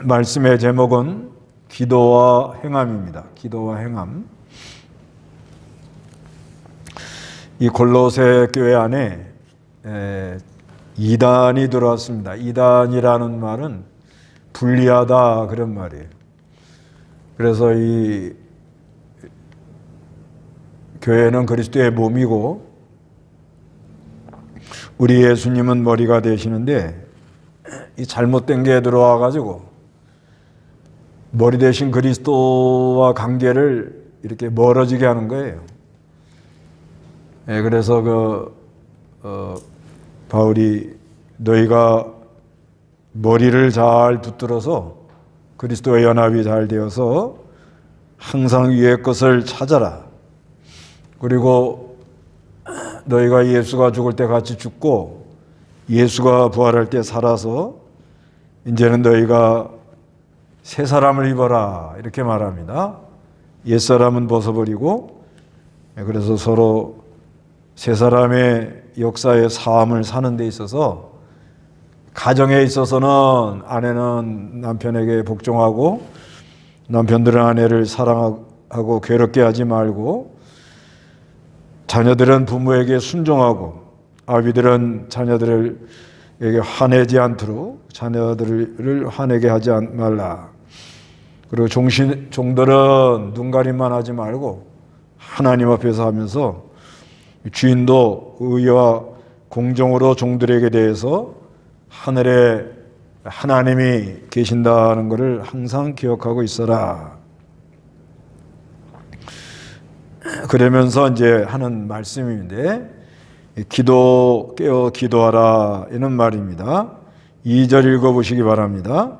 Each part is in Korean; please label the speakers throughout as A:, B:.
A: 말씀의 제목은 기도와 행함입니다. 기도와 행함. 이 골로새 교회 안에 이단이 들어왔습니다. 이단이라는 말은 불리하다 그런 말이에요. 그래서 이 교회는 그리스도의 몸이고 우리 예수님은 머리가 되시는데 이 잘못된 게 들어와 가지고 머리 대신 그리스도와 관계를 이렇게 멀어지게 하는 거예요. 그래서 바울이 너희가 머리를 잘 붙들어서 그리스도의 연합이 잘 되어서 항상 위의 것을 찾아라. 그리고 너희가 예수가 죽을 때 같이 죽고 예수가 부활할 때 살아서 이제는 너희가 새 사람을 입어라 이렇게 말합니다. 옛사람은 벗어버리고 그래서 서로 새 사람의 역사의 삶을 사는 데 있어서 가정에 있어서는 아내는 남편에게 복종하고 남편들은 아내를 사랑하고 괴롭게 하지 말고 자녀들은 부모에게 순종하고 아비들은 자녀들에게 화내지 않도록 자녀들을 화내게 하지 말라. 그리고 종들은 눈가림만 하지 말고 하나님 앞에서 하면서 주인도 의와 공정으로 종들에게 대해서 하늘에 하나님이 계신다는 것을 항상 기억하고 있어라. 그러면서 이제 하는 말씀인데 깨어 기도하라 이런 말입니다. 2절 읽어보시기 바랍니다.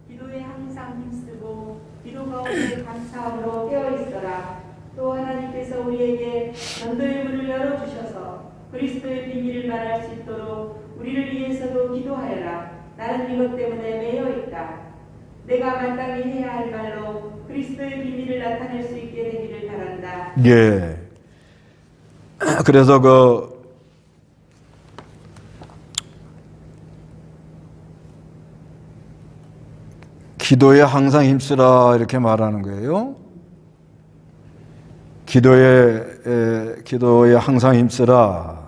B: 기도에 항상 힘쓰고 기도 가운데 감사함으로 깨어 있어라. 또 하나님께서 우리에게 전도의 문을 열어주셔서 그리스도의 비밀을 말할 수 있도록 우리를 위해서도 기도하여라. 나는 이것 때문에 매여 있다. 내가 마땅히 해야 할 말로 그리스도의 비밀을 나타낼 수 있게 되기를 바란다.
A: 예. 그래서 기도에 항상 힘쓰라 이렇게 말하는 거예요. 기도에 항상 힘쓰라.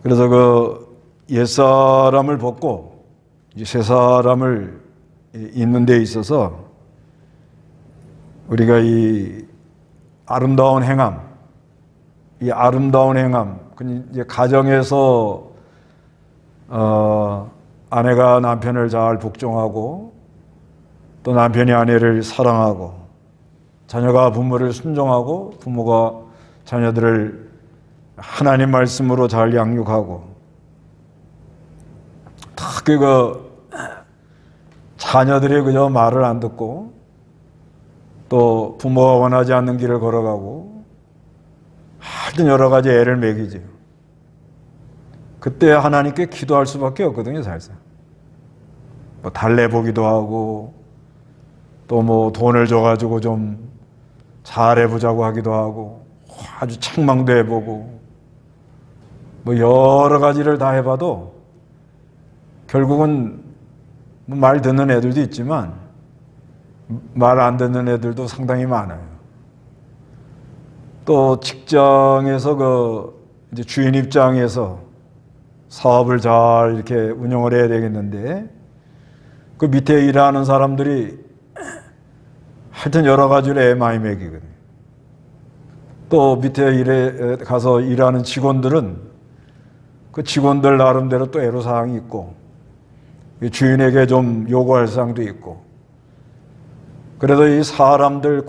A: 그래서 옛사람을 벗고 이제 새 사람을 입는 데 있어서 우리가 이 아름다운 행함, 이제 가정에서 아내가 남편을 잘 복종하고 또 남편이 아내를 사랑하고 자녀가 부모를 순종하고 부모가 자녀들을 하나님 말씀으로 잘 양육하고 특히 자녀들이 그저 말을 안 듣고 또 부모가 원하지 않는 길을 걸어가고 하여튼 여러 가지 애를 먹이죠. 그때 하나님께 기도할 수밖에 없거든요, 사실상. 뭐 달래보기도 하고 또 뭐 돈을 줘가지고 좀 잘해보자고 하기도 하고 아주 책망도 해보고 뭐 여러 가지를 다 해봐도 결국은 말 듣는 애들도 있지만 말 안 듣는 애들도 상당히 많아요. 또 직장에서 이제 주인 입장에서 사업을 잘 이렇게 운영을 해야 되겠는데 그 밑에 일하는 사람들이 하여튼 여러 가지로 애 많이 먹이거든요. 또 밑에 일에 가서 일하는 직원들은 그 직원들 나름대로 또 애로사항이 있고 주인에게 좀 요구할 사항도 있고 그래도 이 사람들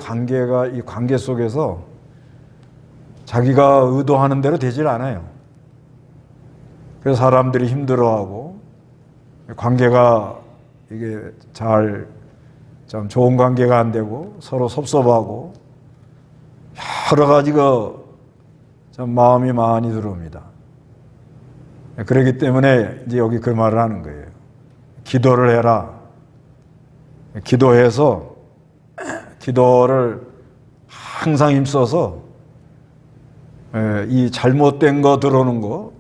A: 이 관계 속에서 자기가 의도하는 대로 되질 않아요. 그래서 사람들이 힘들어하고 관계가 이게 참 좋은 관계가 안 되고 서로 섭섭하고 여러 가지가 참 마음이 많이 들어옵니다. 그렇기 때문에 이제 여기 그 말을 하는 거예요. 기도를 해라. 기도해서 기도를 항상 힘써서 이 잘못된 거 들어오는 거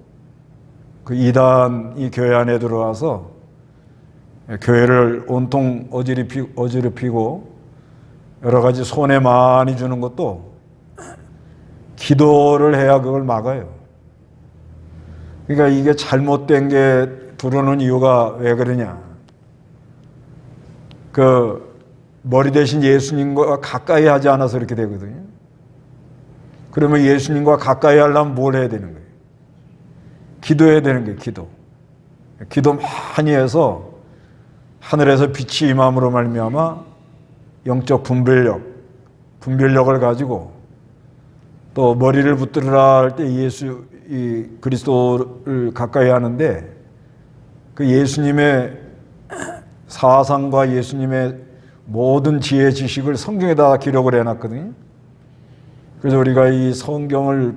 A: 그 이단이 교회 안에 들어와서 교회를 온통 어지럽히고 여러 가지 손해 많이 주는 것도 기도를 해야 그걸 막아요. 그러니까 이게 잘못된 게 들어오는 이유가 왜 그러냐. 그 머리 대신 예수님과 가까이 하지 않아서 이렇게 되거든요. 그러면 예수님과 가까이 하려면 뭘 해야 되는 거예요? 기도해야 되는 거예요. 기도 많이 해서 하늘에서 빛이 임함으로 말미암아 영적 분별력을 가지고 또 머리를 붙들으라 할 때 이 그리스도를 가까이 하는데 그 예수님의 사상과 예수님의 모든 지혜 지식을 성경에다 기록을 해놨거든요. 그래서 우리가 이 성경을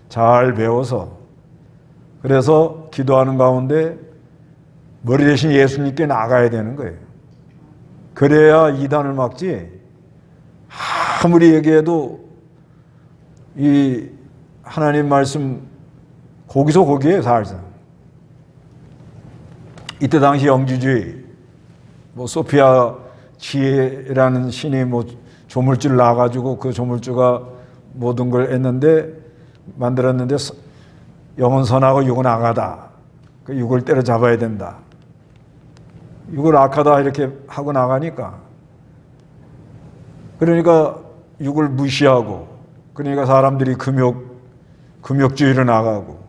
A: 잘 배워서 그래서 기도하는 가운데 머리 대신 예수님께 나가야 되는 거예요. 그래야 이단을 막지 아무리 얘기해도 이 하나님 말씀 거기에요 살살. 이때 당시 영주주의 소피아 지혜라는 신이 조물주를 놔가지고 그 조물주가 모든 걸 만들었는데 영은 선하고 육은 악하다. 그 육을 때려잡아야 된다. 육을 악하다 이렇게 하고 나가니까 그러니까 육을 무시하고 그러니까 사람들이 금욕주의로 나가고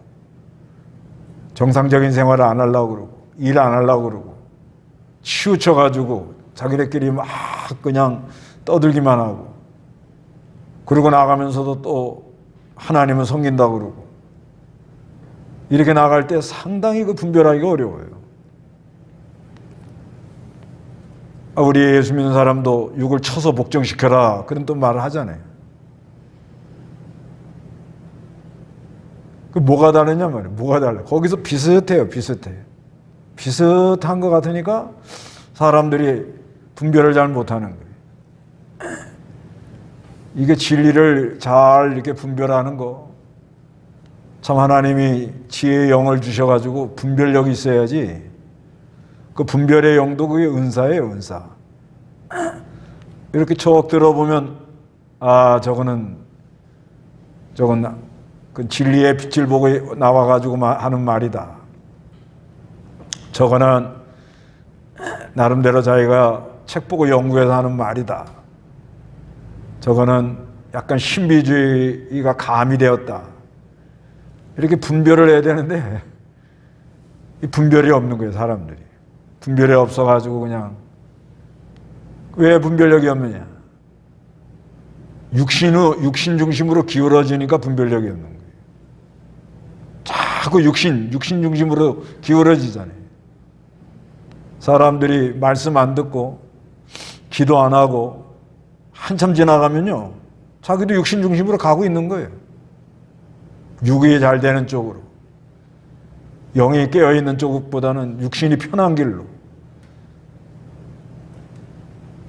A: 정상적인 생활을 안 하려고 그러고 일 안 하려고 그러고 치우쳐가지고 자기들끼리 막 그냥 떠들기만 하고 그러고 나가면서도 또 하나님은 섬긴다고 그러고 이렇게 나갈 때 상당히 그 분별하기가 어려워요. 우리 예수 믿는 사람도 육을 쳐서 복종시켜라 그런 또 말을 하잖아요. 그 뭐가 다르냐 말이에요. 뭐가 달라? 거기서 비슷해요. 비슷한 것 같으니까 사람들이 분별을 잘 못하는 거예요. 이게 진리를 잘 이렇게 분별하는 거. 참 하나님이 지혜의 영을 주셔가지고 분별력이 있어야지. 그 분별의 영도 그게 은사예요, 은사. 이렇게 쭉 들어보면 저건 그 진리의 빛을 보고 나와가지고 하는 말이다. 저거는 나름대로 자기가 책 보고 연구해서 하는 말이다. 저거는 약간 신비주의가 가미되었다. 이렇게 분별을 해야 되는데 이 분별이 없는 거예요, 사람들이. 분별이 없어가지고 그냥 왜 분별력이 없느냐? 육신 중심으로 기울어지니까 분별력이 없는 거예요. 자꾸 육신 중심으로 기울어지잖아요. 사람들이 말씀 안 듣고 기도 안 하고 한참 지나가면요 자기도 육신 중심으로 가고 있는 거예요. 육이 잘 되는 쪽으로, 영이 깨어있는 쪽보다는 육신이 편한 길로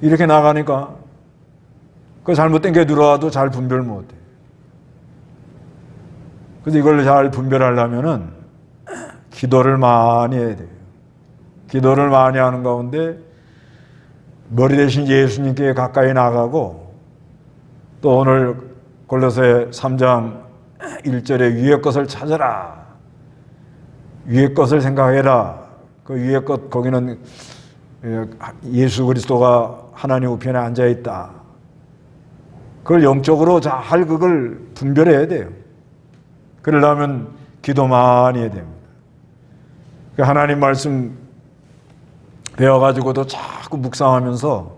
A: 이렇게 나가니까 그 잘못된 게 들어와도 잘 분별 못해. 그래서 이걸 잘 분별하려면은 기도를 많이 해야 돼요. 기도를 많이 하는 가운데 머리 대신 예수님께 가까이 나가고 또 오늘 골로새 3장 1절에 위의 것을 찾아라. 위의 것을 생각해라. 그 위의 것 거기는 예수 그리스도가 하나님 우편에 앉아 있다. 그걸 영적으로 잘 그걸 분별해야 돼요. 그러려면 기도 많이 해야 됩니다. 하나님 말씀 배워가지고도 자꾸 묵상하면서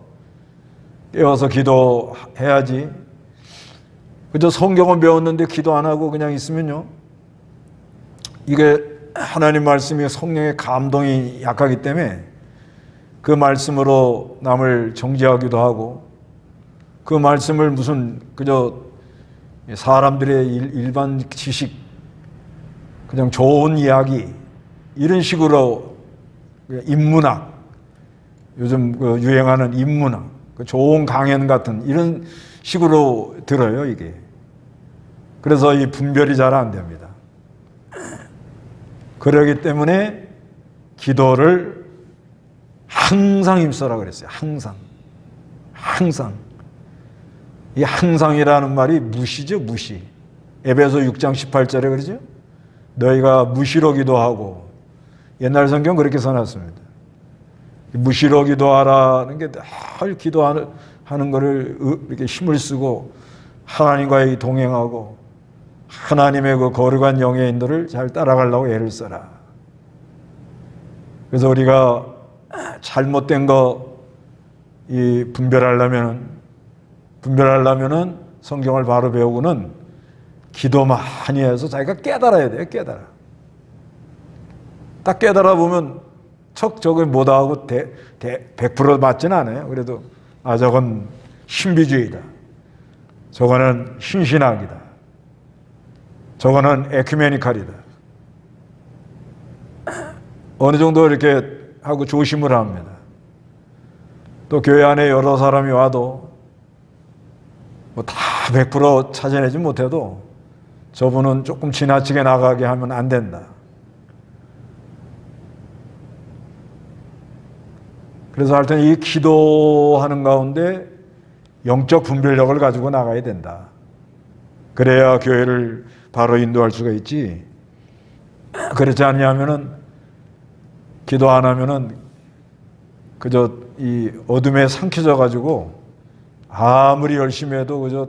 A: 깨워서 기도해야지. 그저 성경은 배웠는데 기도 안 하고 그냥 있으면요. 이게 하나님 말씀이 성령의 감동이 약하기 때문에 그 말씀으로 남을 정죄하기도 하고 그 말씀을 무슨 그저 사람들의 일반 지식 그냥 좋은 이야기 이런 식으로 인문학 요즘 그 유행하는 인문학 그 좋은 강연 같은 이런 식으로 들어요 이게. 그래서 이 분별이 잘 안 됩니다. 그러기 때문에 기도를 항상 힘써라 그랬어요. 항상. 항상. 이 항상이라는 말이 무시죠, 무시. 에베소 6장 18절에 그러죠? 너희가 무시로 기도하고, 옛날 성경 그렇게 써놨습니다. 무시로 기도하라는 게 늘 기도하는 것을 이렇게 힘을 쓰고 하나님과의 동행하고 하나님의 그 거룩한 영의 인도를 잘 따라가려고 애를 써라. 그래서 우리가 잘못된 거 이 분별하려면은 성경을 바로 배우고는 기도 많이 해서 자기가 깨달아야 돼요. 깨달아. 딱 깨달아 보면 저걸 못하고 100% 맞지는 않아요. 그래도 저건 신비주의다. 저거는 신신학이다. 저거는 에큐메니칼이다. 어느 정도 이렇게 하고 조심을 합니다. 또 교회 안에 여러 사람이 와도 뭐 다 100% 찾아내지 못해도 저분은 조금 지나치게 나가게 하면 안 된다. 그래서 하여튼 이 기도하는 가운데 영적 분별력을 가지고 나가야 된다. 그래야 교회를 바로 인도할 수가 있지. 그렇지 않냐면은 기도 안 하면은 그저 이 어둠에 삼켜져 가지고 아무리 열심히 해도 그저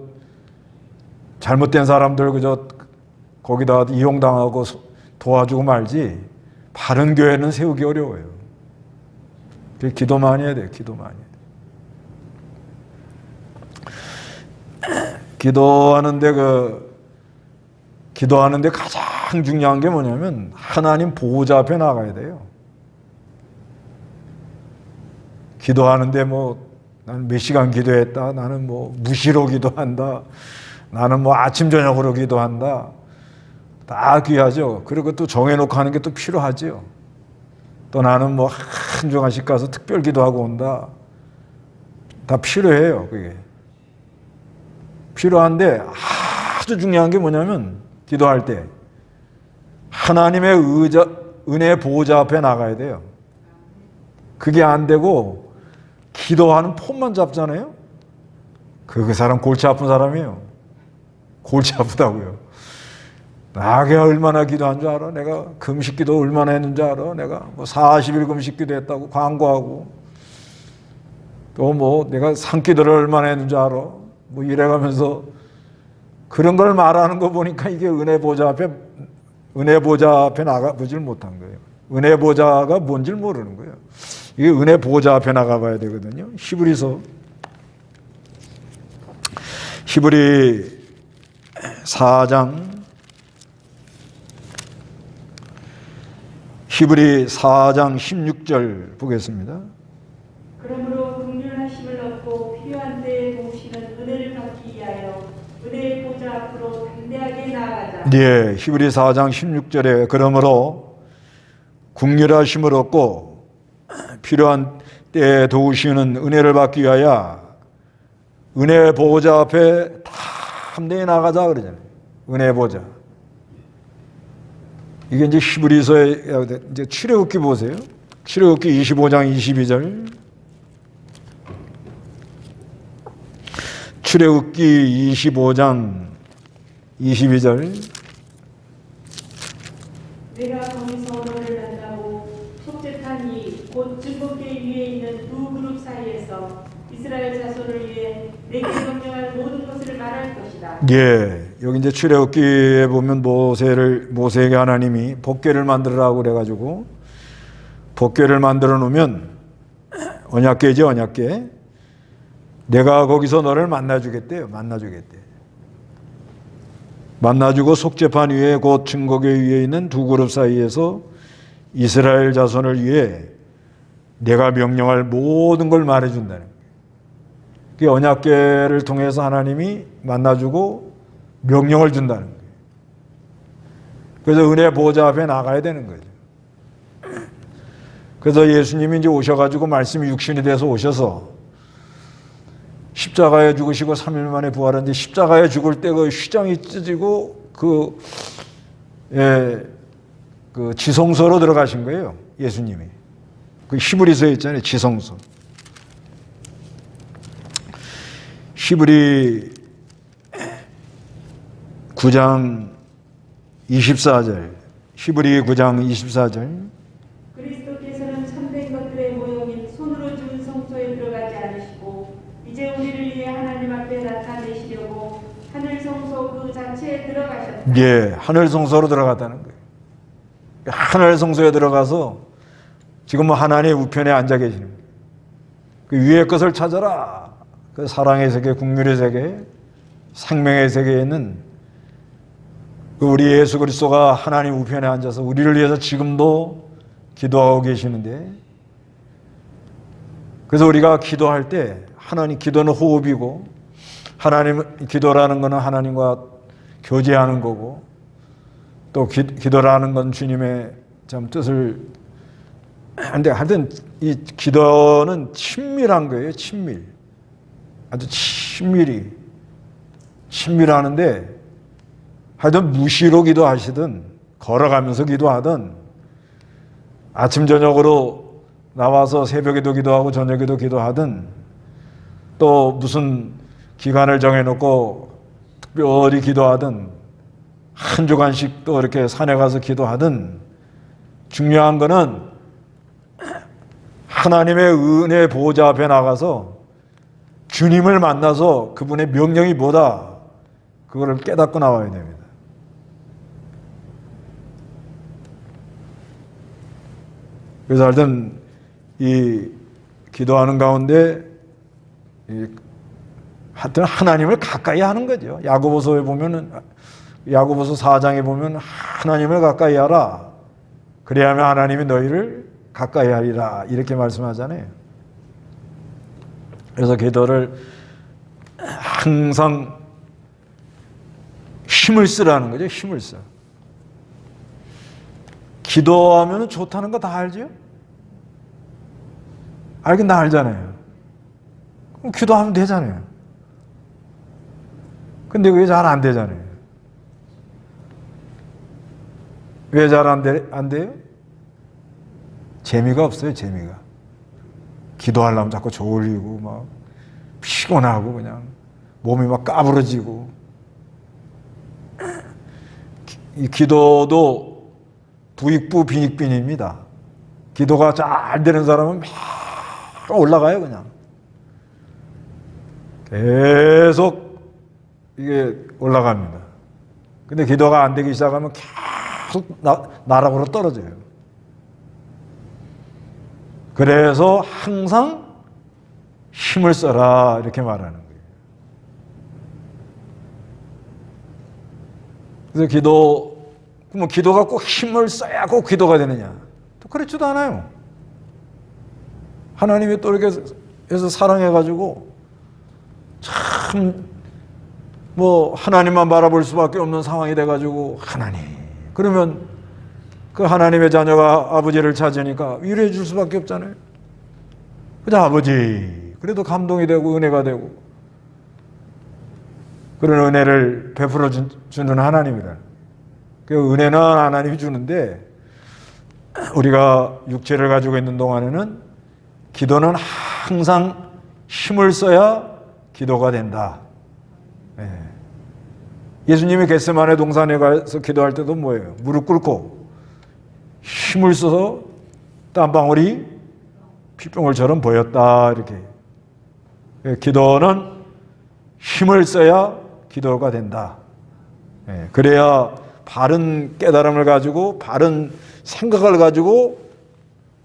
A: 잘못된 사람들 그저 거기다 이용당하고 도와주고 말지 바른 교회는 세우기 어려워요. 기도 많이 해야 돼요. 기도 많이 해야 돼요. 기도하는데 가장 중요한 게 뭐냐면 하나님 보호자 앞에 나가야 돼요. 기도하는데 나는 몇 시간 기도했다. 나는 무시로 기도한다. 나는 아침 저녁으로 기도한다. 다 귀하죠. 그리고 또 정해놓고 하는 게 또 필요하죠. 또 나는 한주간씩 가서 특별 기도하고 온다. 다 필요해요. 그게 필요한데 아주 중요한 게 뭐냐면 기도할 때 하나님의 은혜 보호자 앞에 나가야 돼요. 그게 안 되고 기도하는 폼만 잡잖아요. 그 사람 골치 아픈 사람이에요. 골치 아프다고요. 내가 얼마나 기도한 줄 알아? 내가 금식 기도 얼마나 했는 줄 알아? 내가 40일 금식 기도 했다고 광고하고 또 내가 산기도를 얼마나 했는 줄 알아? 이래가면서 그런 걸 말하는 거 보니까 이게 은혜 보좌 앞에 나가보질 못한 거예요. 은혜 보좌가 뭔지 모르는 거예요. 이게 은혜 보좌 앞에 나가봐야 되거든요. 히브리 4장 16절 보겠습니다.
B: 그러므로 긍휼하심을 얻고 필요한 때에 도우시는 은혜를 받기 위하여 은혜의 보좌 앞으로 담대하게 나아가자.
A: 네, 히브리 4장 16절에 그러므로 긍휼하심을 얻고 필요한 때에 도우시는 은혜를 받기 위하여 은혜 보좌 앞에 담대히 나가자 그러잖아요. 은혜 보좌. 이게 이제 히브리서의 이제 출애굽기 보세요. 출애굽기 25장 22절. 출애굽기 25장 22절.
B: 내가 거기서 너를 만나고 속죄탄이 곧 증거계 위에 있는 두 그룹 사이에서 이스라엘 자손을 위해 내게 명령할 모든 것을 말할 것이다.
A: 예, 여기 이제 출애굽기에 보면 모세에게 하나님이 법궤를 만들으라고 그래가지고 법궤를 만들어 놓으면 언약궤죠, 언약궤. 내가 거기서 너를 만나주겠대요, 만나주고 속죄판 위에 곧 증거궤 위에 있는 두 그룹 사이에서 이스라엘 자손을 위해 내가 명령할 모든 걸 말해준다는 거예요. 그 언약궤를 통해서 하나님이 만나주고 명령을 준다는 거예요. 그래서 은혜 보좌 앞에 나가야 되는 거죠. 그래서 예수님이 이제 오셔가지고 말씀이 육신이 돼서 오셔서 십자가에 죽으시고 3일 만에 부활했는데 십자가에 죽을 때 그 휘장이 찢어지고 그 그 지성소로 들어가신 거예요. 예수님이. 그 히브리서에 있잖아요. 지성소. 히브리 9장 24절. 히브리 9장 24절.
B: 그리스도께서는 참된 것들의 모형인 손으로 지은 성소에 들어가지 않으시고 이제 우리를 위해 하나님 앞에 나타내시려고 하늘 성소 그 자체에 들어가셨다.
A: 예, 하늘 성소로 들어갔다는 거예요. 하늘 성소에 들어가서 지금 하나님의 우편에 앉아 계시는 거예요. 그 위의 것을 찾아라. 그 사랑의 세계, 국률의 세계, 생명의 세계에 있는 그 우리 예수 그리스도가 하나님 우편에 앉아서 우리를 위해서 지금도 기도하고 계시는데, 그래서 우리가 기도할 때 하나님, 기도는 호흡이고 하나님, 기도라는 것은 하나님과 교제하는 거고, 또 기도라는 건 주님의 참 뜻을, 근데 하여튼 이 기도는 친밀한 거예요. 친밀. 아주 친밀하는데, 하여튼 무시로 기도하시든 걸어가면서 기도하든 아침 저녁으로 나와서 새벽에도 기도하고 저녁에도 기도하든 또 무슨 기간을 정해놓고 특별히 기도하든 한 주간씩 또 이렇게 산에 가서 기도하든, 중요한 거는 하나님의 은혜 보좌 앞에 나가서 주님을 만나서 그분의 명령이 뭐다, 그거를 깨닫고 나와야 됩니다. 그래서 하여튼 이 기도하는 가운데 하여튼 하나님을 가까이 하는 거죠. 야고보서에 보면은, 야고보서 4장에 보면 하나님을 가까이 하라. 그래야만 하나님이 너희를 가까이 하리라. 이렇게 말씀하잖아요. 그래서 기도를 항상 힘을 쓰라는 거죠. 힘을 써. 기도하면 좋다는 거 다 알죠? 알긴 다 알잖아요. 그럼 기도하면 되잖아요. 근데 왜 잘 안 되잖아요. 왜 잘 안 돼요? 재미가 없어요, 재미가. 기도하려면 자꾸 졸리고 막 피곤하고 그냥 몸이 막 까부러지고. 이 기도도 부익부 빈익빈입니다. 기도가 잘 되는 사람은 막 올라가요, 그냥. 계속 이게 올라갑니다. 근데 기도가 안 되기 시작하면 계속 나락으로 떨어져요. 그래서 항상 힘을 써라, 이렇게 말하는 거예요. 그래서 그러면 기도가 꼭 힘을 써야 꼭 기도가 되느냐? 또 그렇지도 않아요. 하나님이 또 이렇게 해서 사랑해가지고 참 뭐 하나님만 바라볼 수밖에 없는 상황이 돼가지고, 하나님, 그러면 그 하나님의 자녀가 아버지를 찾으니까 위로해 줄 수밖에 없잖아요. 그냥 아버지, 그래도 감동이 되고 은혜가 되고 그런 은혜를 베풀어 주는 하나님이라. 그 은혜는 하나님이 주는데, 우리가 육체를 가지고 있는 동안에는 기도는 항상 힘을 써야 기도가 된다. 예수님이 겟세마네 동산에 가서 기도할 때도 뭐예요? 무릎 꿇고 힘을 써서 땀방울이 핏방울처럼 보였다, 이렇게. 기도는 힘을 써야 기도가 된다. 그래야 바른 깨달음을 가지고 바른 생각을 가지고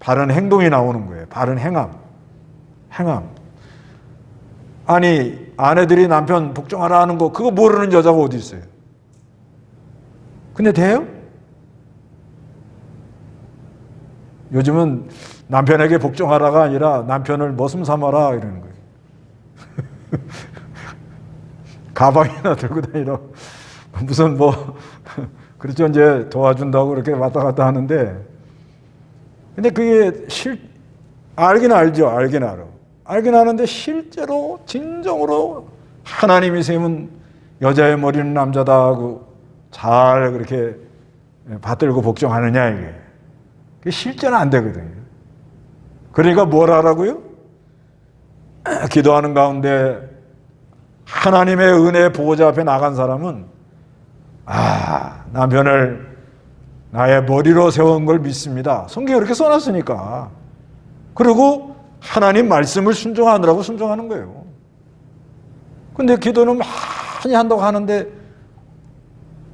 A: 바른 행동이 나오는 거예요. 바른 행함. 아니, 아내들이 남편 복종하라 하는 거 그거 모르는 여자가 어디 있어요? 근데 돼요? 요즘은 남편에게 복종하라가 아니라 남편을 머슴 삼아라 이러는 거예요. 가방이나 들고 다니라. 무슨 뭐 그렇죠, 이제 도와준다고 그렇게 왔다 갔다 하는데, 근데 그게 알긴 알죠. 알긴 알아. 알긴 아는데 실제로 진정으로 하나님이 세운 여자의 머리는 남자다 하고 잘 그렇게 받들고 복종하느냐 이게. 그게 실제는 안 되거든요. 그러니까 뭘 하라고요? 기도하는 가운데 하나님의 은혜 보호자 앞에 나간 사람은 남편을 나의 머리로 세운 걸 믿습니다. 성경에 그렇게 써놨으니까. 그리고 하나님 말씀을 순종하느라고 순종하는 거예요. 근데 기도는 많이 한다고 하는데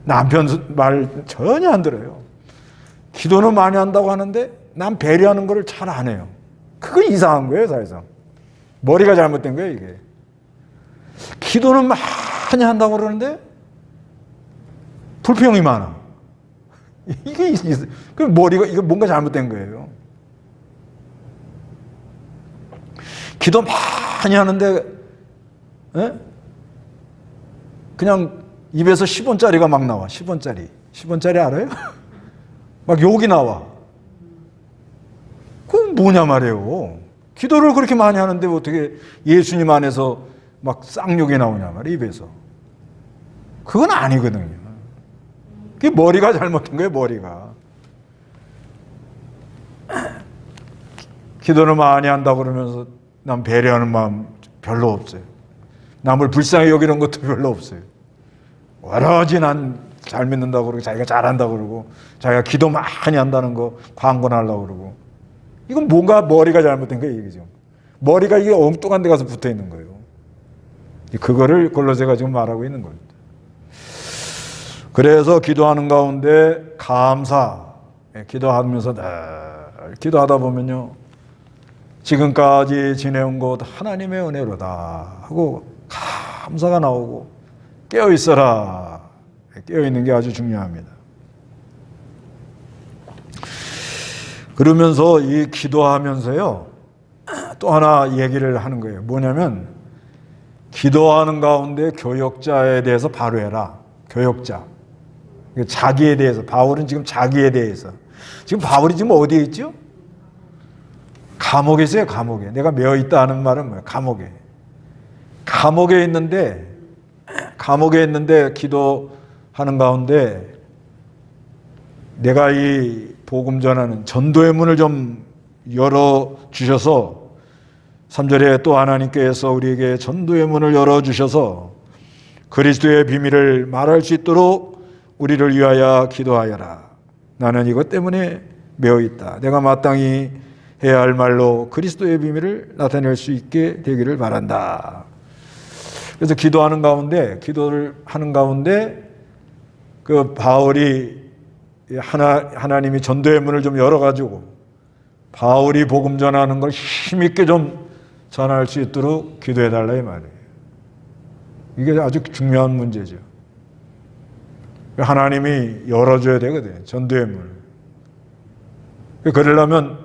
A: 남편 말 전혀 안 들어요. 기도는 많이 한다고 하는데 남 배려하는 거를 잘 안 해요. 그건 이상한 거예요, 사실상. 머리가 잘못된 거예요, 이게. 기도는 많이 한다고 그러는데 불평이 많아. 그 머리가, 이거 뭔가 잘못된 거예요. 기도 많이 하는데, 그냥 입에서 10원짜리가 막 나와. 10원짜리. 10원짜리 알아요? 막 욕이 나와. 그건 뭐냐 말이에요. 기도를 그렇게 많이 하는데 어떻게 예수님 안에서 막 쌍욕이 나오냐 말이에요, 입에서. 그건 아니거든요. 그게 머리가 잘못된 거예요, 머리가. 기도를 많이 한다고 그러면서 남 배려하는 마음 별로 없어요. 남을 불쌍히 여기는 것도 별로 없어요. 오로지 난 잘 믿는다고 그러고 자기가 잘한다고 그러고 자기가 기도 많이 한다는 거 광고하려고 그러고 이건 뭔가 머리가 잘못된 거예요, 이게 지금. 머리가 이게 엉뚱한 데 가서 붙어 있는 거예요. 그거를 골로새가 지금 말하고 있는 겁니다. 그래서 기도하는 가운데 감사, 기도하면서 기도하다 보면요, 지금까지 지내온 것 하나님의 은혜로다 하고 감사가 나오고 깨어 있어라. 깨어 있는 게 아주 중요합니다. 그러면서 이 기도하면서요, 또 하나 얘기를 하는 거예요. 뭐냐면 기도하는 가운데 교역자에 대해서 바로 해라. 교역자. 자기에 대해서. 바울은 지금 자기에 대해서. 지금 바울이 지금 어디에 있죠? 감옥에 있어요, 감옥에. 내가 매어 있다 하는 말은 뭐예요? 감옥에. 감옥에 있는데 기도하는 가운데 내가 이 복음 전하는 전도의 문을 좀 열어주셔서 3절에 또 하나님께서 우리에게 전도의 문을 열어주셔서 그리스도의 비밀을 말할 수 있도록 우리를 위하여 기도하여라. 나는 이것 때문에 매어 있다. 내가 마땅히 해야 할 말로 그리스도의 비밀을 나타낼 수 있게 되기를 바란다. 그래서 기도를 하는 가운데 그 바울이 하나님이 전도의 문을 좀 열어가지고 바울이 복음 전하는 걸 힘있게 좀 전할 수 있도록 기도해달라 이 말이에요. 이게 아주 중요한 문제죠. 하나님이 열어줘야 되거든요, 전도의 문을. 그러려면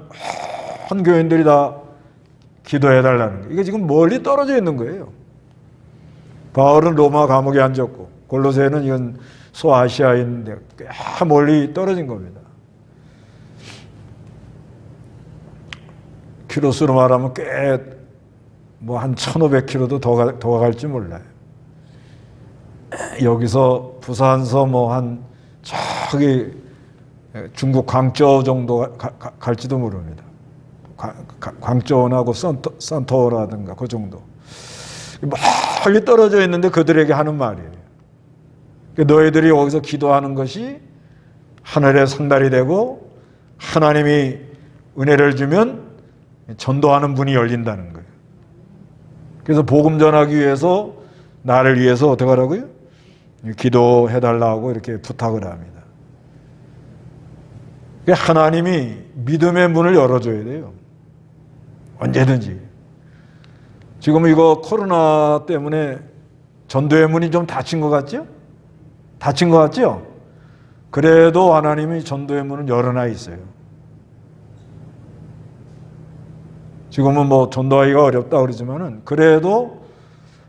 A: 한 교인들이 다 기도해달라는 거예요. 이게 지금 멀리 떨어져 있는 거예요. 바울은 로마 감옥에 앉았고 골로새는 이건 소아시아에 있는데 꽤 멀리 떨어진 겁니다. 키로수로 말하면 꽤 뭐 한 1500km도 더 갈지 몰라요. 여기서 부산서 뭐 한 저기 중국 광저우 정도 갈지도 모릅니다. 광저우하고 산토라든가 그 정도. 멀리 떨어져 있는데 그들에게 하는 말이에요. 너희들이 여기서 기도하는 것이 하늘의 상달이 되고 하나님이 은혜를 주면 전도하는 문이 열린다는 거예요. 그래서 복음 전하기 위해서 나를 위해서 어떻게 하라고요? 기도해달라고 이렇게 부탁을 합니다. 하나님이 믿음의 문을 열어줘야 돼요. 언제든지. 지금 이거 코로나 때문에 전도의 문이 좀 닫힌 것 같죠? 닫힌 것 같죠? 그래도 하나님이 전도의 문은 열어놔 있어요. 지금은 뭐 전도하기가 어렵다 그러지만은 그래도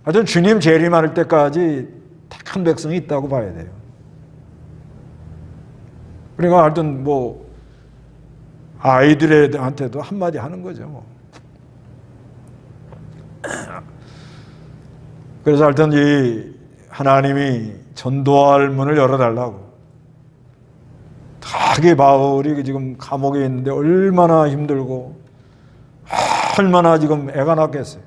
A: 하여튼 주님 재림할 때까지 택한 백성이 있다고 봐야 돼요. 그러니까 하여튼 뭐 아이들한테도 한마디 하는 거죠. 뭐. 그래서 하여튼 이 하나님이 전도할 문을 열어달라고. 자기 바울이 지금 감옥에 있는데 얼마나 힘들고 얼마나 지금 애가 났겠어요.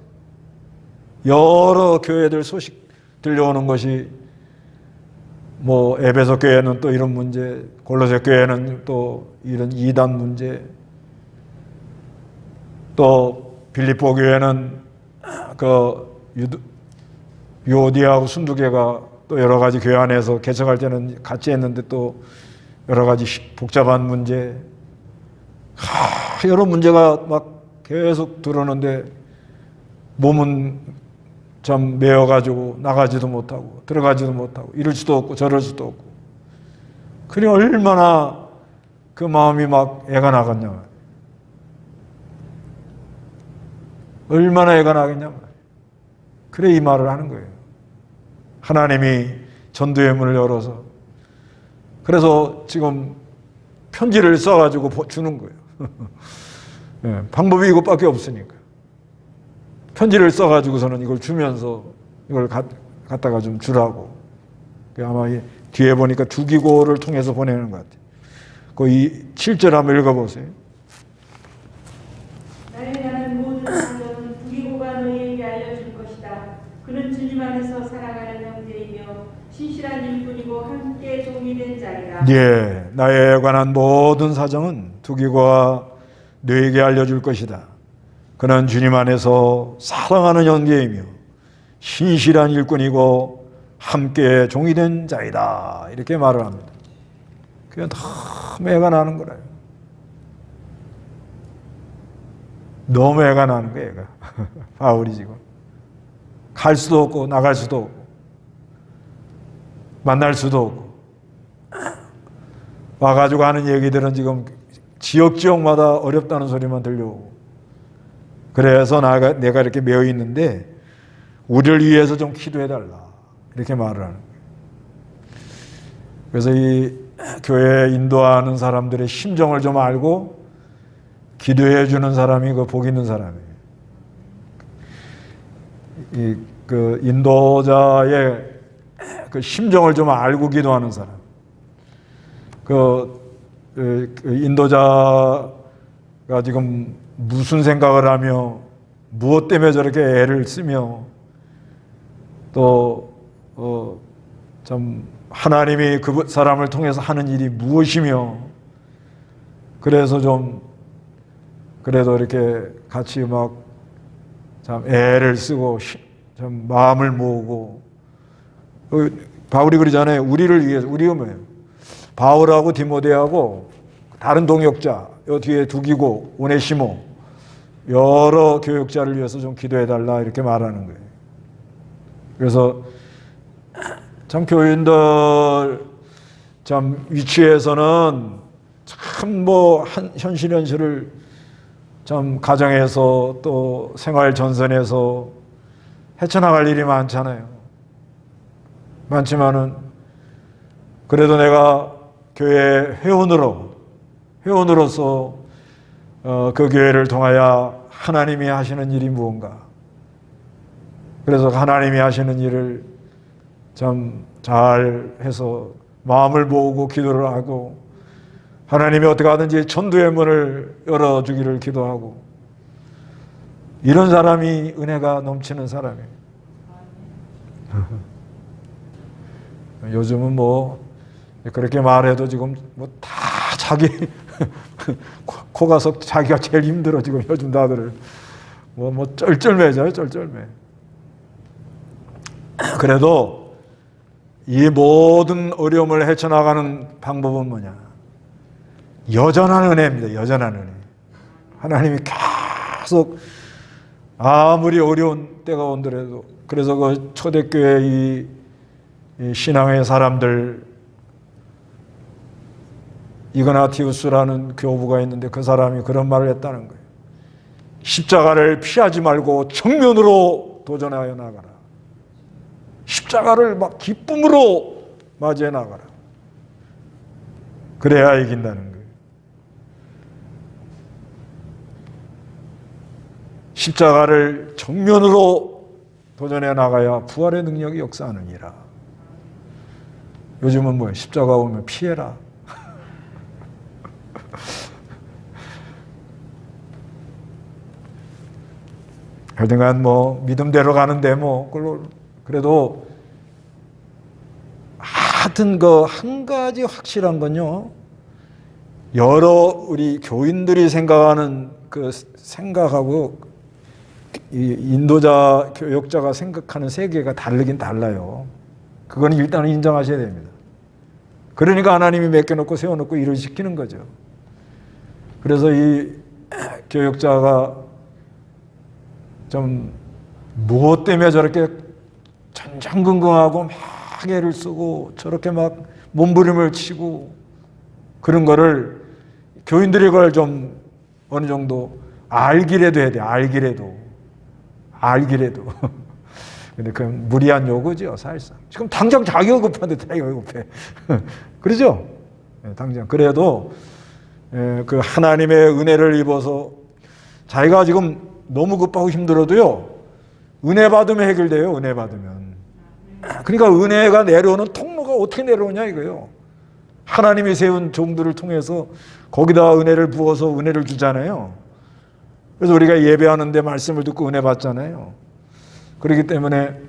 A: 여러 교회들 소식 들려오는 것이 뭐 에베소 교회는 또 이런 문제, 골로새 교회는 또 이런 이단 문제, 또 빌립보 교회는 그 유오디아하고 순두계가 또 여러 가지 교회 안에서 개척할 때는 같이 했는데 또 여러 가지 복잡한 문제, 여러 문제가 막 계속 들어오는데 몸은 참 매여가지고 나가지도 못하고 들어가지도 못하고 이럴 수도 없고 저럴 수도 없고, 그래 얼마나 그 마음이 막 애가 나겠냐, 얼마나 애가 나겠냐. 그래 이 말을 하는 거예요. 하나님이 전도의 문을 열어서, 그래서 지금 편지를 써가지고 주는 거예요. 네, 방법이 이것밖에 없으니까 편지를 써가지고서는 이걸 주면서 이걸 갖다가 좀 주라고. 아마 뒤에 보니까 두기고를 통해서 보내는 것 같아요. 그 7절 한번 읽어보세요.
B: 나의 나는 모든 사정은 두기고가 너희에게 알려줄 것이다. 그는 주님 안에서 살아가는 형제이며 신실한 일꾼이고 함께 종이 된 자이다.
A: 예, 나에 관한 모든 사정은 두기고가 너에게 알려줄 것이다. 그는 주님 안에서 사랑하는 형제이며 신실한 일꾼이고 함께 종이 된 자이다. 이렇게 말을 합니다. 그게 너무 애가 나는 거라요. 너무 애가 나는 거예요, 애가. 바울이 지금. 갈 수도 없고 나갈 수도 없고 만날 수도 없고, 와가지고 하는 얘기들은 지금 지역마다 어렵다는 소리만 들려오고, 그래서 내가 이렇게 매여 있는데 우리를 위해서 좀 기도해달라, 이렇게 말을 하는 거예요. 그래서 이 교회 인도하는 사람들의 심정을 좀 알고 기도해 주는 사람이 그 복 있는 사람이에요. 그 인도자의 그 심정을 좀 알고 기도하는 사람. 그 인도자가 지금 무슨 생각을 하며 무엇 때문에 저렇게 애를 쓰며 또 참 하나님이 그 사람을 통해서 하는 일이 무엇이며, 그래서 좀 그래도 이렇게 같이 막 참 애를 쓰고 좀 마음을 모으고, 바울이 그러잖아요. 우리를 위해서. 우리가 뭐예요? 바울하고 디모데하고 다른 동역자, 요 뒤에 두기고 오네시모, 여러 교역자를 위해서 좀 기도해달라, 이렇게 말하는 거예요. 그래서 참 교인들 참 위치에서는 참 뭐 현실을 참 가정에서 또 생활 전선에서 헤쳐나갈 일이 많잖아요. 많지만은 그래도 내가 교회 회원으로서 그 교회를 통하여 하나님이 하시는 일이 무언가, 그래서 하나님이 하시는 일을 참 잘 해서 마음을 모으고 기도를 하고, 하나님이 어떻게 하든지 전도의 문을 열어주기를 기도하고, 이런 사람이 은혜가 넘치는 사람이에요. 요즘은 뭐 그렇게 말해도 지금 뭐 다 자기 코가 속 자기가 제일 힘들어 지금 요즘 다들 뭐 쩔쩔매져요, 쩔쩔매. 그래도 이 모든 어려움을 헤쳐나가는 방법은 뭐냐? 여전한 은혜입니다. 여전한 은혜. 하나님이 계속 아무리 어려운 때가 온더라도, 그래서 그 초대교회 이 신앙의 사람들, 이그나티우스라는 교부가 있는데 그 사람이 그런 말을 했다는 거예요. 십자가를 피하지 말고 정면으로 도전하여 나가라. 십자가를 막 기쁨으로 맞이해 나가라. 그래야 이긴다는 거예요. 십자가를 정면으로 도전해 나가야 부활의 능력이 역사하느니라. 요즘은 뭐예요? 십자가 오면 피해라. 하여튼간 뭐 믿음대로 가는데 뭐 그래도 하여튼 그 한 가지 확실한 건요. 여러 우리 교인들이 생각하는 그 생각하고 이 인도자 교역자가 생각하는 세계가 다르긴 달라요. 그건 일단은 인정하셔야 됩니다. 그러니까 하나님이 맡겨놓고 세워놓고 일을 시키는 거죠. 그래서 이 교역자가 좀 무엇 때문에 저렇게 전전긍긍하고 막 애를 쓰고 저렇게 막 몸부림을 치고 그런 거를 교인들이 그걸 좀 어느 정도 알기라도 해야 돼. 알기라도. 근데 그건 무리한 요구죠, 사실상. 지금 당장 자기가 급한데 자기가 급해. 그러죠? 당장. 그래도 그 하나님의 은혜를 입어서 자기가 지금 너무 급하고 힘들어도요, 은혜 받으면 해결돼요, 은혜 받으면. 그러니까 은혜가 내려오는 통로가 어떻게 내려오냐 이거예요. 하나님이 세운 종들을 통해서 거기다 은혜를 부어서 은혜를 주잖아요. 그래서 우리가 예배하는데 말씀을 듣고 은혜 받잖아요. 그렇기 때문에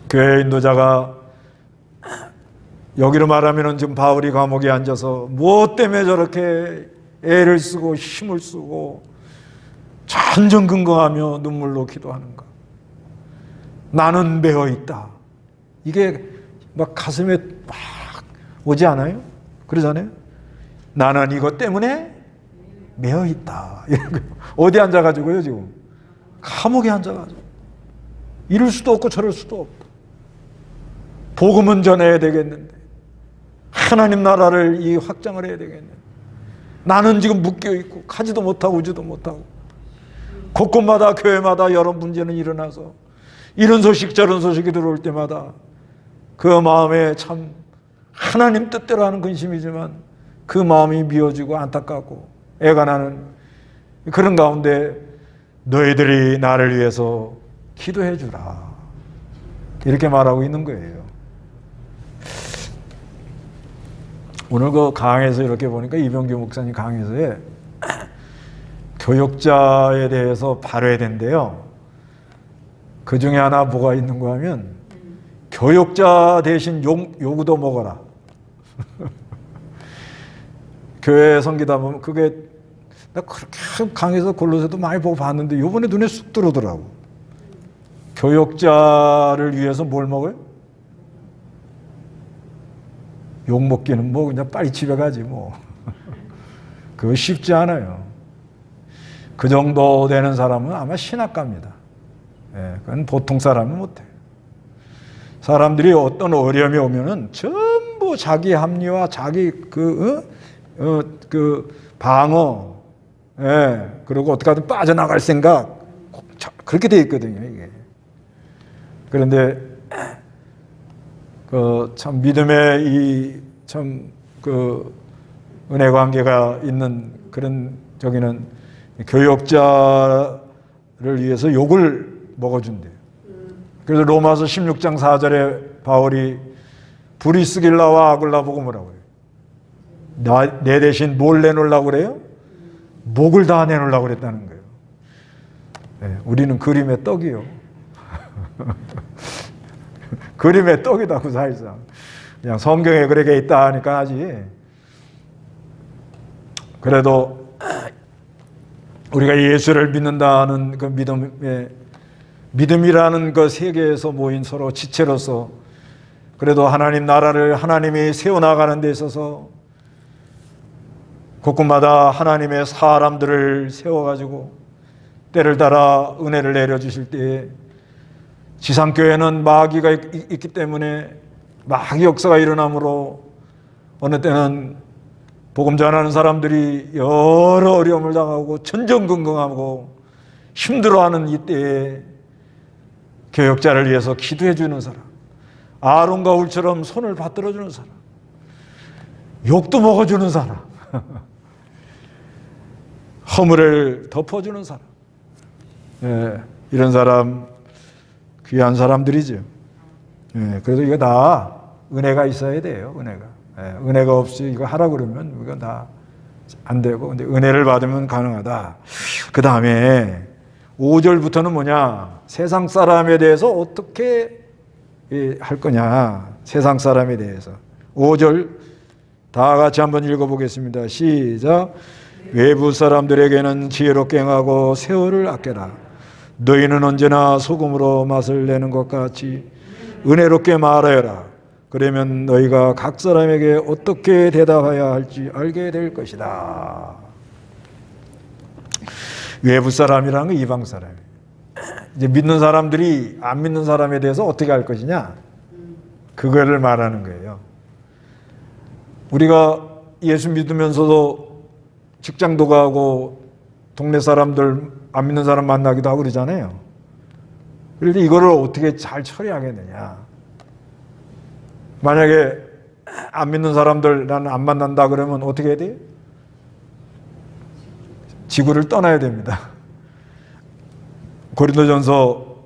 A: 교회 인도자가 여기로 말하면 지금 바울이 감옥에 앉아서 무엇 때문에 저렇게 애를 쓰고 힘을 쓰고 전전긍긍하며 눈물로 기도하는가. 나는 매어 있다. 이게 막 가슴에 막 오지 않아요? 그러잖아요. 나는 이것 때문에 매어 있다. 어디 앉아가지고요 지금? 감옥에 앉아가지고. 이럴 수도 없고 저럴 수도 없다. 복음은 전해야 되겠는데 하나님 나라를 이 확장을 해야 되겠는데 나는 지금 묶여있고 가지도 못하고 오지도 못하고 곳곳마다 교회마다 여러 문제는 일어나서 이런 소식 저런 소식이 들어올 때마다 그 마음에 참 하나님 뜻대로 하는 근심이지만 그 마음이 미워지고 안타깝고 애가 나는 그런 가운데 너희들이 나를 위해서 기도해 주라 이렇게 말하고 있는 거예요. 오늘 그 강에서 이렇게 보니까 이병규 목사님 강에서에 교역자에 대해서 발휘해야 된대요. 그 중에 하나 뭐가 있는가 하면 교역자 대신 요구도 먹어라. 교회 섬기다 보면 그게 나 그렇게 강에서 골로새도 많이 보고 봤는데 요번에 눈에 쑥 들어오더라고. 교역자를 위해서 뭘 먹어요? 욕 먹기는 뭐 그냥 빨리 집에 가지 뭐. 그거 쉽지 않아요. 그 정도 되는 사람은 아마 신학가입니다. 그건 보통 사람은 못해요. 사람들이 어떤 어려움이 오면은 전부 자기 합리화, 자기 그 방어, 그리고 어떻게든 빠져나갈 생각, 그렇게 돼 있거든요, 이게. 그런데, 참 믿음의 이 참 은혜 관계가 있는 그런 저기는 교역자를 위해서 욕을 먹어준대요. 그래서 로마서 16장 4절에 바울이 브리스길라와 아굴라 보고 뭐라고 해요? 내 대신 뭘 내놓으려고 그래요? 목을 다 내놓으려고 그랬다는 거예요. 네, 우리는 그림의 떡이요. 그림의 떡이다고 사실상. 그냥 성경에 그렇게 있다 하니까 하지. 그래도 우리가 예수를 믿는다는 그 믿음이라는 그 세계에서 모인 서로 지체로서 그래도 하나님 나라를 하나님이 세워나가는 데 있어서 곳곳마다 하나님의 사람들을 세워가지고 때를 따라 은혜를 내려주실 때에 지상교회는 마귀가 있기 때문에 마귀 역사가 일어나므로 어느 때는 복음 전하는 사람들이 여러 어려움을 당하고 전전긍긍하고 힘들어하는 이때에 교역자를 위해서 기도해 주는 사람, 아론과 울처럼 손을 받들어 주는 사람, 욕도 먹어주는 사람, 허물을 덮어주는 사람, 이런 사람 귀한 사람들이죠. 그래도 이거 다 은혜가 있어야 돼요. 은혜가 없이 이거 하라 그러면 이거 다 안 되고, 근데 은혜를 받으면 가능하다. 그 다음에 5절부터는 뭐냐? 세상 사람에 대해서 어떻게 할 거냐? 세상 사람에 대해서. 5절 다 같이 한번 읽어보겠습니다. 시작. 외부 사람들에게는 지혜롭게 행하고 세월을 아껴라. 너희는 언제나 소금으로 맛을 내는 것 같이 은혜롭게 말하여라. 그러면 너희가 각 사람에게 어떻게 대답해야 할지 알게 될 것이다. 외부 사람이라는 건 이방 사람이에요. 이제 믿는 사람들이 안 믿는 사람에 대해서 어떻게 할 것이냐? 그거를 말하는 거예요. 우리가 예수 믿으면서도 직장도 가고 동네 사람들 안 믿는 사람 만나기도 하고 그러잖아요. 그런데 이거를 어떻게 잘 처리하겠느냐? 만약에 안 믿는 사람들 나는 안 만난다 그러면 어떻게 해야 돼요? 지구를 떠나야 됩니다. 고린도전서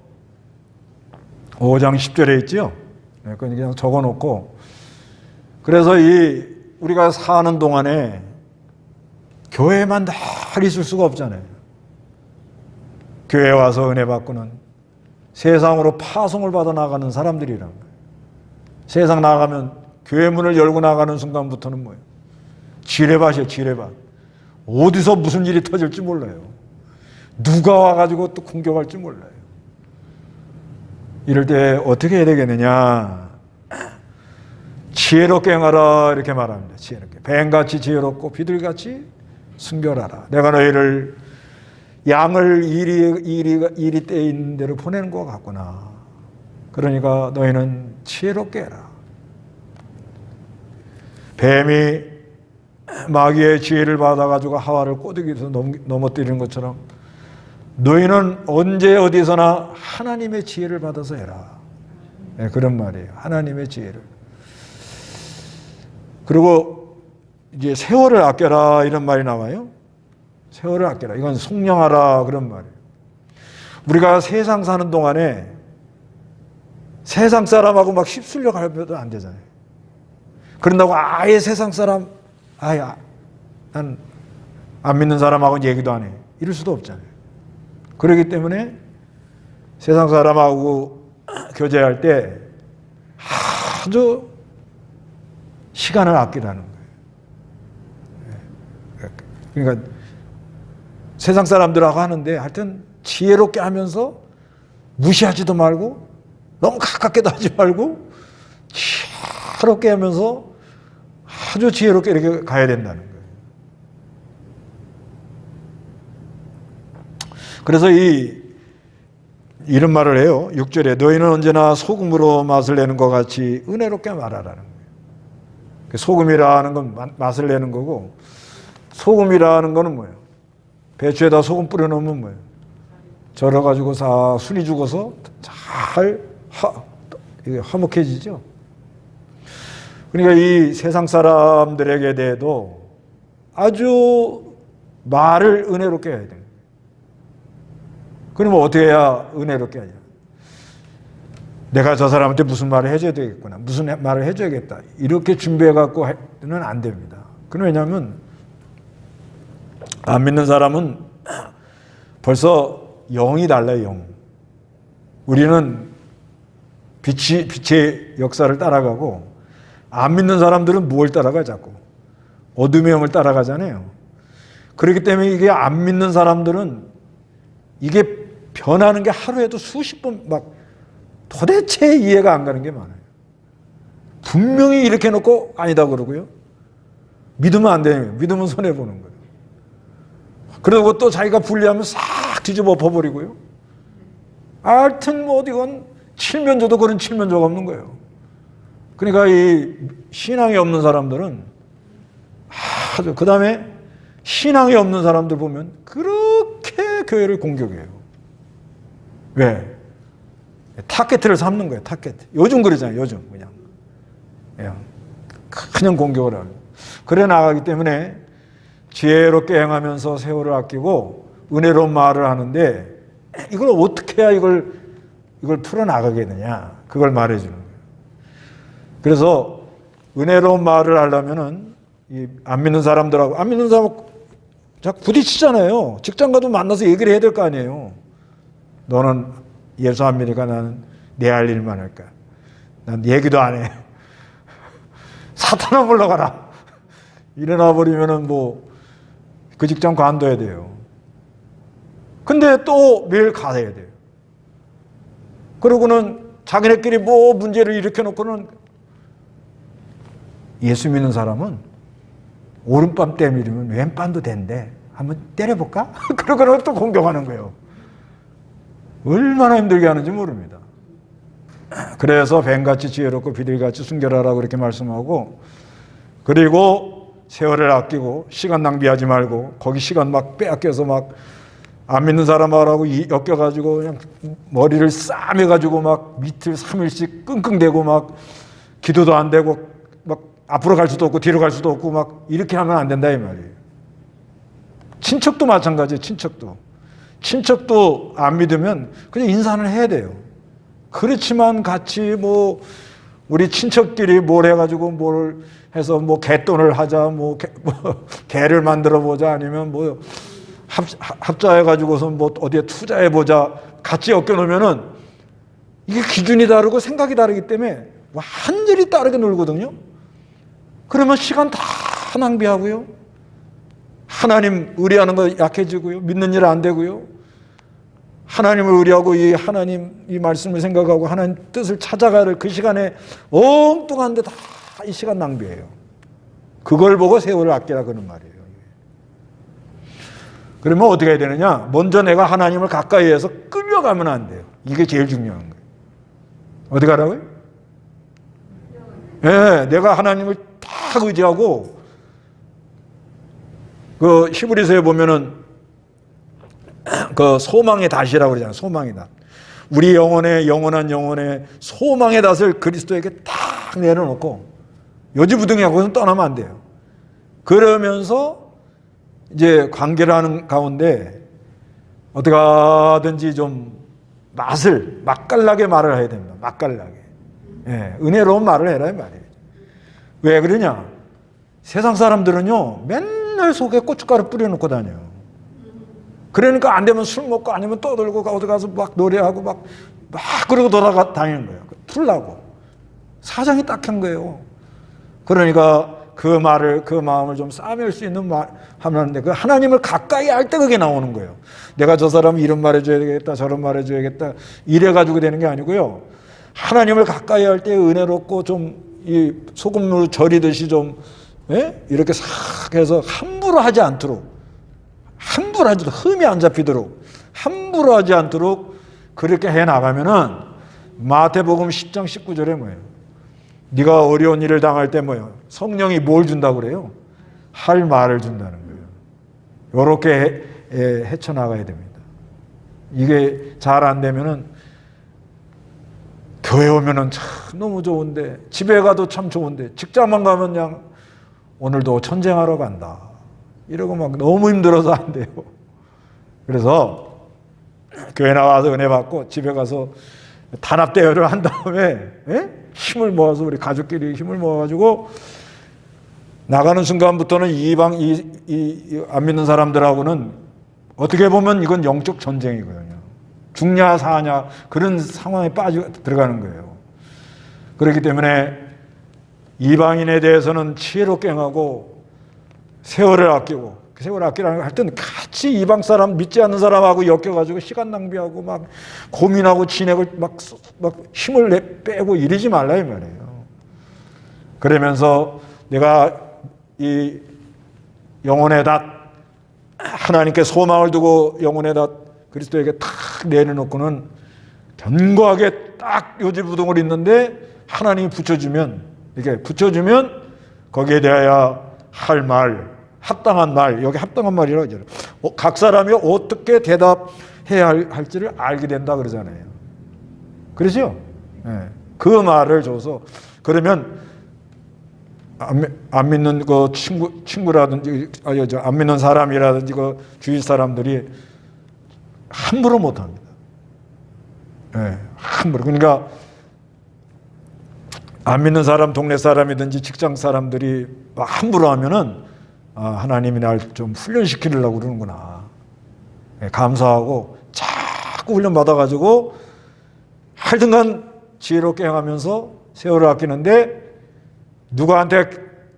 A: 5장 10절에 있죠. 그건 그냥 적어놓고 그래서 우리가 사는 동안에 교회만 늘 있을 수가 없잖아요. 교회 와서 은혜 받고는 세상으로 파송을 받아 나가는 사람들이란 거예요. 세상 나가면 교회 문을 열고 나가는 순간부터는 뭐예요? 지뢰밭이에요, 지뢰밭. 어디서 무슨 일이 터질지 몰라요. 누가 와가지고 또 공격할지 몰라요. 이럴 때 어떻게 해야 되겠느냐? 지혜롭게 행하라 이렇게 말합니다. 지혜롭게. 뱀같이 지혜롭고 비둘기같이 순결하라. 내가 너희를 양을 이리 때 있는 대로 보내는 것 같구나. 그러니까 너희는 지혜롭게 해라. 뱀이 마귀의 지혜를 받아가지고 하와를 꼬드기에서 넘어뜨리는 것처럼 너희는 언제 어디서나 하나님의 지혜를 받아서 해라. 네, 그런 말이에요. 하나님의 지혜를. 그리고 이제 세월을 아껴라 이런 말이 나와요. 세월을 아껴라. 이건 속량하라 그런 말이에요. 우리가 세상 사는 동안에 세상 사람하고 막 휩쓸려 가면 안 되잖아요. 그런다고 아예 세상 사람, 난 안 믿는 사람하고는 얘기도 안 해. 이럴 수도 없잖아요. 그렇기 때문에 세상 사람하고 교제할 때 아주 시간을 아끼라는 거예요. 그러니까 세상 사람들하고 하는데 하여튼 지혜롭게 하면서 무시하지도 말고 너무 가깝게도 하지 말고 지혜롭게 하면서 아주 지혜롭게 이렇게 가야 된다는 거예요. 그래서 이런 말을 해요. 6절에 너희는 언제나 소금으로 맛을 내는 것 같이 은혜롭게 말하라는 거예요. 소금이라는 건 맛을 내는 거고 소금이라는 거는 뭐예요? 배추에다 소금 뿌려 놓으면 뭐예요? 절여가지고 싹 순이 죽어서 잘 화목해지죠. 그러니까 이 세상 사람들에게 대해도 아주 말을 은혜롭게 해야 돼요. 그러면 어떻게 해야 은혜롭게 하냐? 내가 저 사람한테 무슨 말을 해줘야 되겠구나. 무슨 말을 해줘야겠다. 이렇게 준비해갖고는 안 됩니다. 그건 왜냐하면 안 믿는 사람은 벌써 영이 달라요. 영. 우리는 빛의 역사를 따라가고 안 믿는 사람들은 뭘 따라가 자꾸? 어둠의 영을 따라가잖아요. 그렇기 때문에 이게 안 믿는 사람들은 이게 변하는 게 하루에도 수십 번 막 도대체 이해가 안 가는 게 많아요. 분명히 이렇게 해놓고 아니다 그러고요. 믿으면 안 돼요. 믿으면 손해보는 거예요. 그리고 또 자기가 불리하면 싹 뒤집어 엎어버리고요. 하여튼 뭐 어디건 칠면조도 그런 칠면조가 없는 거예요. 그러니까 이 신앙이 없는 사람들은 아주 그 다음에 신앙이 없는 사람들 보면 그렇게 교회를 공격해요. 왜? 타켓을 삼는 거예요. 타켓. 요즘 그러잖아요. 요즘 그냥 공격을 하고 그래 나가기 때문에 지혜롭게 행하면서 세월을 아끼고 은혜로운 말을 하는데 이걸 어떻게 해야 이걸 풀어나가겠느냐 그걸 말해주는 거예요. 그래서 은혜로운 말을 하려면은 안 믿는 사람들하고 자꾸 부딪히잖아요. 직장 가도 만나서 얘기를 해야 될 거 아니에요. 너는 예수 안 믿으니까 나는 내 할 일만 할까. 난 얘기도 안 해. 사탄아 물러가라. 일어나 버리면은 뭐 그 직장 관둬야 돼요. 근데 또 매일 가야 돼요. 그러고는 자기네끼리 뭐 문제를 일으켜 놓고는 예수 믿는 사람은 오른밤 때밀으면 왼밤도 된대. 한번 때려볼까? 그러고는 또 공격하는 거예요. 얼마나 힘들게 하는지 모릅니다. 그래서 뱀같이 지혜롭고 비둘기같이 순결하라고 그렇게 말씀하고, 그리고 세월을 아끼고 시간 낭비하지 말고, 거기 시간 막 빼앗겨서 막 안 믿는 사람하고 엮여가지고 그냥 머리를 싸매가지고 막 이틀 3일씩 끙끙대고 막 기도도 안 되고 막 앞으로 갈 수도 없고 뒤로 갈 수도 없고 막 이렇게 하면 안 된다 이 말이에요. 친척도 마찬가지예요. 친척도 안 믿으면 그냥 인사는 해야 돼요. 그렇지만 같이 뭐 우리 친척끼리 뭘 해가지고 뭘 해서 뭐 개돈을 하자, 뭐 개를 만들어 보자, 아니면 뭐 합자해가지고서 뭐 어디에 투자해보자, 같이 엮여놓으면은 이게 기준이 다르고 생각이 다르기 때문에 완전히 다르게 놀거든요. 그러면 시간 다 낭비하고요. 하나님 의뢰하는 거 약해지고요. 믿는 일 안 되고요. 하나님을 의뢰하고 이 하나님 이 말씀을 생각하고 하나님 뜻을 찾아가를 그 시간에 엉뚱한데 다 이 시간 낭비해요. 그걸 보고 세월을 아끼라 그런 말이에요. 그러면 어떻게 해야 되느냐? 먼저 내가 하나님을 가까이 해서 끌려가면 안 돼요. 이게 제일 중요한 거예요. 어디 가라고요? 네, 내가 하나님을 딱 의지하고, 그 히브리서에 보면은 그 소망의 닷이라고 그러잖아요. 소망의 닷. 우리 영혼의 영원한 영혼의 소망의 닷을 그리스도에게 딱 내려놓고 요지부동하고는 떠나면 안 돼요. 그러면서 이제 관계를 하는 가운데 어떻게 하든지 좀 맛깔나게 말을 해야 됩니다. 맛깔나게. 예, 은혜로운 말을 해라 이 말이에요. 왜 그러냐? 세상 사람들은요 맨날 속에 고춧가루 뿌려놓고 다녀요. 그러니까 안 되면 술 먹고 아니면 떠들고 어디 가서 막 노래하고 막 그러고 돌아다니는 거예요. 풀라고. 사정이 딱한 거예요. 그러니까 그 말을, 그 마음을 좀 싸맬 수 있는 말 하는데, 그 하나님을 가까이 할 때 그게 나오는 거예요. 내가 저 사람 이런 말 해줘야겠다, 저런 말 해줘야겠다, 이래가지고 되는 게 아니고요. 하나님을 가까이 할 때 은혜롭고 좀 이 소금으로 절이듯이 좀, 예? 이렇게 싹 해서 함부로 하지 않도록, 흠이 안 잡히도록, 함부로 하지 않도록 그렇게 해 나가면은 마태복음 10장 19절에 뭐예요? 네가 어려운 일을 당할 때 뭐예요? 성령이 뭘 준다고 그래요? 할 말을 준다는 거예요. 이렇게 헤쳐나가야 됩니다. 이게 잘 안 되면은 교회 오면은 참 너무 좋은데, 집에 가도 참 좋은데, 직장만 가면 그냥 오늘도 전쟁하러 간다 이러고 막 너무 힘들어서 안 돼요. 그래서 교회 나와서 은혜 받고 집에 가서 단합 대회를 한 다음에 힘을 모아서 우리 가족끼리 힘을 모아가지고 나가는 순간부터는 이방 안 믿는 사람들하고는 어떻게 보면 이건 영적 전쟁이거든요. 죽냐 사냐 그런 상황에 들어가는 거예요. 그렇기 때문에 이방인에 대해서는 지혜롭게 행하고 세월을 아끼고, 그 세월을 아끼라는 할 때는 같이 이방 사람 믿지 않는 사람하고 엮여가지고 시간 낭비하고 막 고민하고 진액을 막 힘을 빼고 이러지 말라 이 말이에요. 그러면서 내가 이 영혼의 닷, 하나님께 소망을 두고 영혼의 닷 그리스도에게 탁 내려놓고는 견고하게 딱 요지부동을 있는데 하나님이 붙여주면, 이렇게 붙여주면 거기에 대하여 할 말, 합당한 말, 여기 합당한 말이라고 하잖아요. 각 사람이 어떻게 대답해야 할지를 알게 된다 그러잖아요. 그렇죠? 네. 그 말을 줘서, 그러면 안 믿는 그 친구라든지 안 믿는 사람이라든지 그 주위 사람들이 함부로 못합니다. 네. 함부로. 그러니까 안 믿는 사람, 동네 사람이든지 직장 사람들이 함부로 하면은 하나님이 날 좀 훈련시키려고 그러는구나. 감사하고 자꾸 자꾸 훈련 받아가지고 하여튼간 지혜롭게 행하면서 세월을 아끼는데 누구한테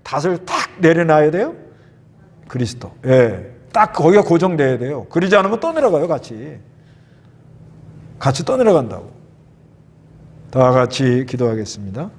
A: 닷을 탁 내려놔야 돼요? 그리스도. 예. 딱 거기가 고정돼야 돼요. 그러지 않으면 떠내려가요, 같이. 같이 떠내려간다고. 다 같이 기도하겠습니다.